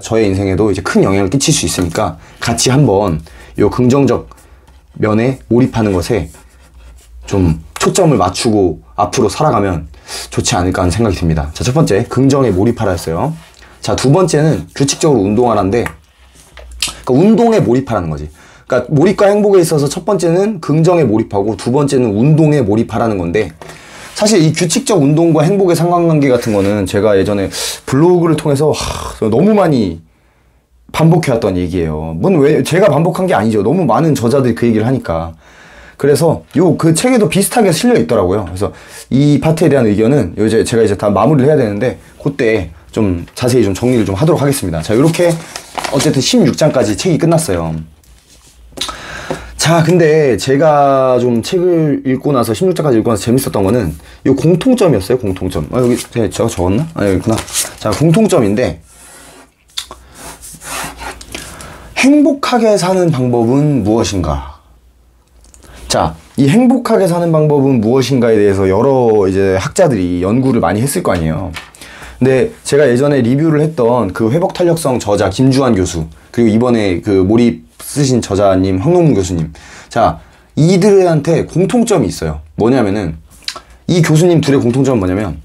저의 인생에도 이제 큰 영향을 끼칠 수 있으니까 같이 한번 요 긍정적 면에 몰입하는 것에 좀 초점을 맞추고 앞으로 살아가면 좋지 않을까 하는 생각이 듭니다. 자, 첫 번째 긍정에 몰입하라 했어요. 자, 두 번째는 규칙적으로 운동하라인데 그러니까 운동에 몰입하라는 거지. 그러니까 몰입과 행복에 있어서 첫 번째는 긍정에 몰입하고 두 번째는 운동에 몰입하라는 건데 사실 이 규칙적 운동과 행복의 상관관계 같은 거는 제가 예전에 블로그를 통해서 너무 많이 반복해왔던 얘기예요. 왜 제가 반복한 게 아니죠. 너무 많은 저자들이 그 얘기를 하니까. 그래서 그 책에도 비슷하게 실려 있더라고요. 그래서 이 파트에 대한 의견은 제가 이제 다 마무리를 해야 되는데 그때 좀 자세히 좀 정리를 좀 하도록 하겠습니다. 자, 이렇게 어쨌든 16장까지 책이 끝났어요. 자, 근데 제가 좀 책을 읽고 나서 16장까지 읽고 나서 재밌었던 거는 이 공통점이었어요. 공통점. 여기 제가 적었나? 여기 있구나. 자, 공통점인데 행복하게 사는 방법은 무엇인가? 자, 이 행복하게 사는 방법은 무엇인가에 대해서 여러 이제 학자들이 연구를 많이 했을 거 아니에요. 근데 제가 예전에 리뷰를 했던 그 회복 탄력성 저자 김주환 교수, 그리고 이번에 그 몰입 쓰신 저자님 황동문 교수님. 자, 이들한테 공통점이 있어요. 뭐냐면은 이 교수님 둘의 공통점은 뭐냐면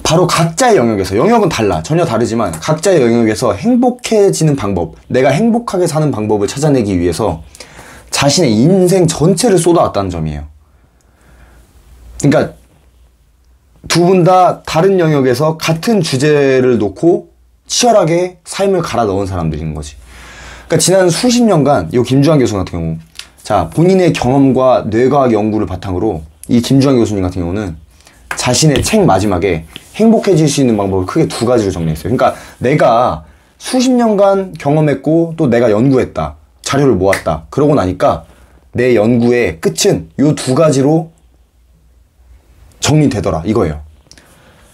바로 각자의 영역에서, 영역은 달라, 전혀 다르지만 각자의 영역에서 행복해지는 방법, 내가 행복하게 사는 방법을 찾아내기 위해서 자신의 인생 전체를 쏟아왔다는 점이에요. 그러니까 두 분 다 다른 영역에서 같은 주제를 놓고 치열하게 삶을 갈아 넣은 사람들인 거지. 그러니까 지난 수십 년간 이 김주환 교수 같은 경우, 자, 본인의 경험과 뇌과학 연구를 바탕으로 이 김주환 교수님 같은 경우는 자신의 책 마지막에 행복해질 수 있는 방법을 크게 두 가지로 정리했어요. 그러니까 내가 수십 년간 경험했고 또 내가 연구했다, 자료를 모았다, 그러고 나니까 내 연구의 끝은 이 두 가지로 정리되더라, 이거예요.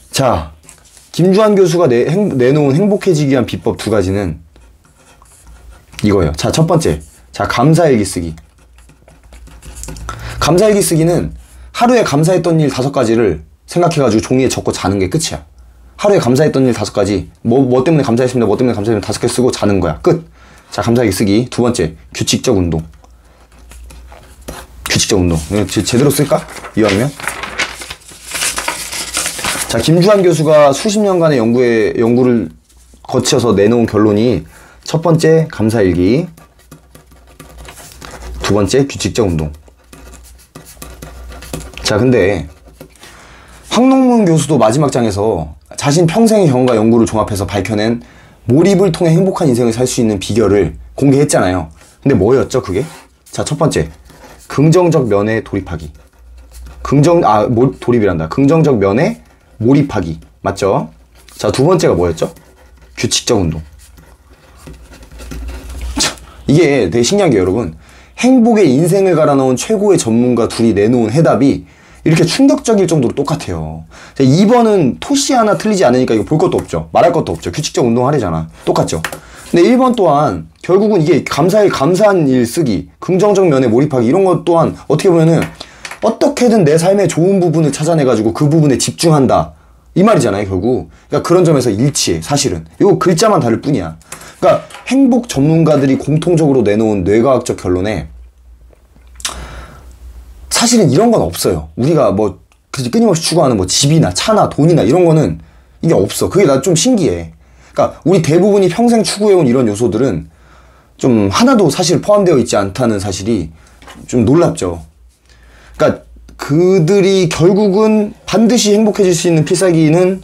자, 김주환 교수가 내놓은 행복해지기 위한 비법 두 가지는 이거예요. 자, 첫 번째, 자, 감사일기 쓰기. 감사일기 쓰기는 하루에 감사했던 일 5가지를 생각해가지고 종이에 적고 자는 게 끝이야. 하루에 감사했던 일 5가지, 뭐 때문에 감사했습니다, 뭐 때문에 감사했습니다, 5개 쓰고 자는 거야. 끝. 자, 감사일기 쓰기. 두 번째, 규칙적 운동. 규칙적 운동. 제대로 쓸까? 이왕이면? 자, 김주환 교수가 수십 년간의 연구를 거쳐서 내놓은 결론이 첫 번째, 감사일기. 두 번째, 규칙적 운동. 자, 근데 황농문 교수도 마지막 장에서 자신 평생의 경험과 연구를 종합해서 밝혀낸 몰입을 통해 행복한 인생을 살 수 있는 비결을 공개했잖아요. 근데 뭐였죠, 그게? 자, 첫 번째, 긍정적 면에 돌입하기. 돌입이란다. 긍정적 면에 몰입하기. 맞죠? 자, 두 번째가 뭐였죠? 규칙적 운동. 이게 되게 신기한 게, 여러분, 행복의 인생을 갈아넣은 최고의 전문가 둘이 내놓은 해답이 이렇게 충격적일 정도로 똑같아요. 2번은 토시 하나 틀리지 않으니까 이거 볼 것도 없죠. 말할 것도 없죠. 규칙적 운동 하래잖아. 똑같죠. 근데 1번 또한 결국은 이게 감사한 일 쓰기, 긍정적 면에 몰입하기, 이런 것 또한 어떻게 보면은 어떻게든 내 삶의 좋은 부분을 찾아내가지고 그 부분에 집중한다, 이 말이잖아요, 결국. 그러니까 그런 점에서 일치해, 사실은. 이거 글자만 다를 뿐이야. 그러니까 행복 전문가들이 공통적으로 내놓은 뇌과학적 결론에 사실은 이런 건 없어요. 우리가 뭐 끊임없이 추구하는 뭐 집이나 차나 돈이나 이런 거는 이게 없어. 그게 나 좀 신기해. 그러니까 우리 대부분이 평생 추구해온 이런 요소들은 좀 하나도 사실 포함되어 있지 않다는 사실이 좀 놀랍죠. 그러니까 그들이 결국은 반드시 행복해질 수 있는 필살기는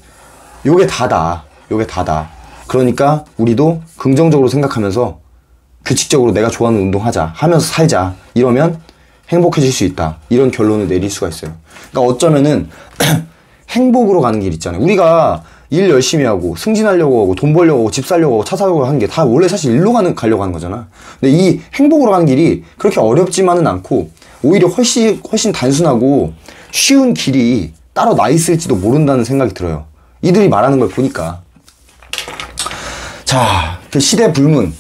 요게 다다. 요게 다다. 그러니까 우리도 긍정적으로 생각하면서 규칙적으로 내가 좋아하는 운동하자 하면서 살자. 이러면 행복해질 수 있다. 이런 결론을 내릴 수가 있어요. 그러니까 어쩌면은 행복으로 가는 길 있잖아요. 우리가 일 열심히 하고 승진하려고 하고 돈 벌려고 하고 집 살려고 하고 차 사려고 하는 게 다 원래 사실 일로 가려고 하는 거잖아. 근데 이 행복으로 가는 길이 그렇게 어렵지만은 않고 오히려 훨씬 단순하고 쉬운 길이 따로 나 있을지도 모른다는 생각이 들어요. 이들이 말하는 걸 보니까. 자, 그 시대 불문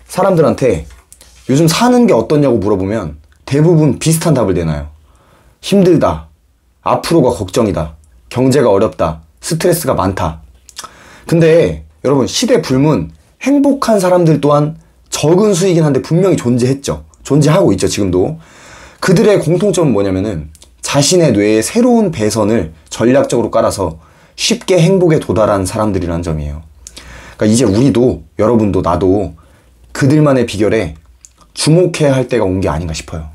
사람들한테 요즘 사는 게 어떠냐고 물어보면 대부분 비슷한 답을 내놔요. 힘들다. 앞으로가 걱정이다. 경제가 어렵다. 스트레스가 많다. 근데 여러분, 시대 불문 행복한 사람들 또한 적은 수이긴 한데 분명히 존재했죠. 존재하고 있죠, 지금도. 그들의 공통점은 뭐냐면은 자신의 뇌에 새로운 배선을 전략적으로 깔아서 쉽게 행복에 도달한 사람들이라는 점이에요. 그러니까 이제 우리도, 여러분도, 나도 그들만의 비결에 주목해야 할 때가 온 게 아닌가 싶어요.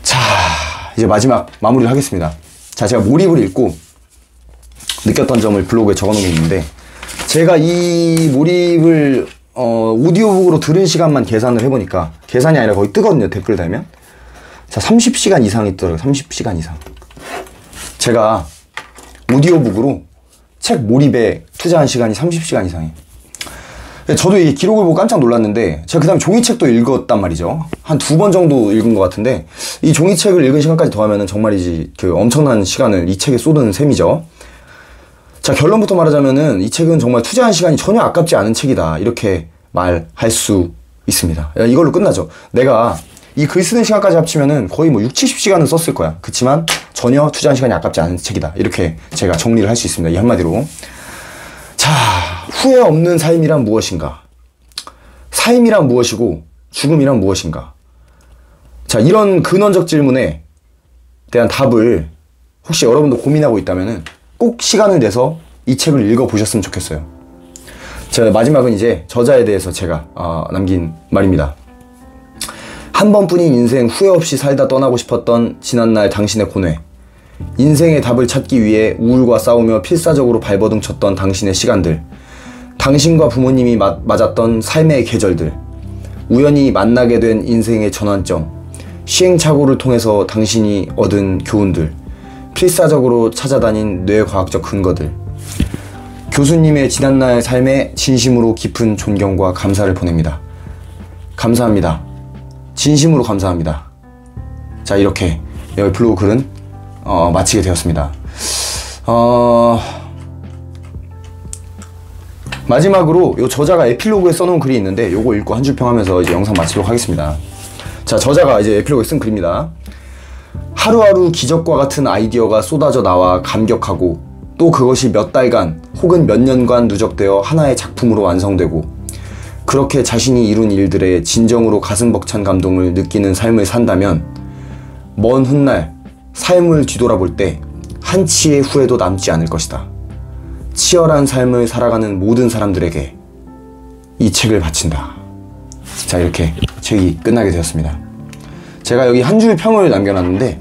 자, 이제 마지막 마무리를 하겠습니다. 자, 제가 몰입을 읽고 느꼈던 점을 블로그에 적어놓은 게 있는데, 제가 이 몰입을 오디오북으로 들은 시간만 계산을 해보니까, 계산이 아니라 거의 뜨거든요, 댓글 달면. 자, 30시간 이상 있더라고요. 30시간 이상. 제가 오디오북으로 책 몰입에 투자한 시간이 30시간 이상이에요. 저도 이 기록을 보고 깜짝 놀랐는데, 제가 그 다음에 종이책도 읽었단 말이죠. 한 2번 정도 읽은 것 같은데, 이 종이책을 읽은 시간까지 더하면 정말이지 그 엄청난 시간을 이 책에 쏟은 셈이죠. 자, 결론부터 말하자면은 이 책은 정말 투자한 시간이 전혀 아깝지 않은 책이다, 이렇게 말할 수 있습니다. 이걸로 끝나죠. 내가 이 글 쓰는 시간까지 합치면은 거의 뭐 60-70시간은 썼을 거야. 그치만 전혀 투자한 시간이 아깝지 않은 책이다, 이렇게 제가 정리를 할 수 있습니다, 이 한마디로. 자, 후회 없는 삶이란 무엇인가? 삶이란 무엇이고 죽음이란 무엇인가? 자, 이런 근원적 질문에 대한 답을 혹시 여러분도 고민하고 있다면은 꼭 시간을 내서 이 책을 읽어보셨으면 좋겠어요. 자, 마지막은 이제 저자에 대해서 제가 남긴 말입니다. 한 번뿐인 인생 후회 없이 살다 떠나고 싶었던 지난날 당신의 고뇌, 인생의 답을 찾기 위해 우울과 싸우며 필사적으로 발버둥 쳤던 당신의 시간들, 당신과 부모님이 맞았던 삶의 계절들, 우연히 만나게 된 인생의 전환점, 시행착오를 통해서 당신이 얻은 교훈들, 필사적으로 찾아다닌 뇌과학적 근거들, 교수님의 지난날 삶에 진심으로 깊은 존경과 감사를 보냅니다. 감사합니다. 진심으로 감사합니다. 자, 이렇게 여기 블로그 글은 마치게 되었습니다. 마지막으로 요 저자가 에필로그에 써놓은 글이 있는데 요거 읽고 한 줄 평하면서 이제 영상 마치도록 하겠습니다. 자, 저자가 이제 에필로그에 쓴 글입니다. 하루하루 기적과 같은 아이디어가 쏟아져 나와 감격하고 또 그것이 몇 달간 혹은 몇 년간 누적되어 하나의 작품으로 완성되고 그렇게 자신이 이룬 일들에 진정으로 가슴 벅찬 감동을 느끼는 삶을 산다면 먼 훗날 삶을 뒤돌아볼 때 한치의 후회도 남지 않을 것이다. 치열한 삶을 살아가는 모든 사람들에게 이 책을 바친다. 자, 이렇게 책이 끝나게 되었습니다. 제가 여기 한 줄 평을 남겨놨는데,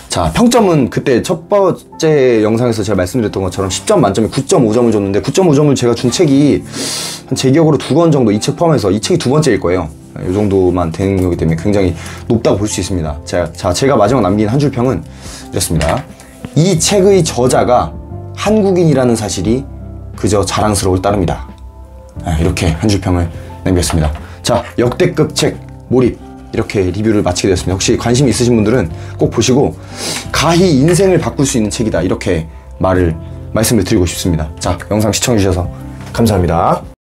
자, 평점은 그때 첫 번째 영상에서 제가 말씀드렸던 것처럼 10점 만점에 9.5점을 줬는데 9.5점을 제가 준 책이 제 기억으로 2권 정도, 이 책 포함해서 이 책이 2번째일 거예요. 이 정도만 되는 거기 때문에 굉장히 높다고 볼 수 있습니다. 제가 마지막 남긴 한 줄 평은 이렇습니다. 이 책의 저자가 한국인이라는 사실이 그저 자랑스러울 따름이다. 이렇게 한 줄 평을 남겼습니다. 자, 역대급 책 몰입, 이렇게 리뷰를 마치게 되었습니다. 혹시 관심 있으신 분들은 꼭 보시고 가히 인생을 바꿀 수 있는 책이다, 이렇게 말씀을 드리고 싶습니다. 자, 영상 시청해주셔서 감사합니다.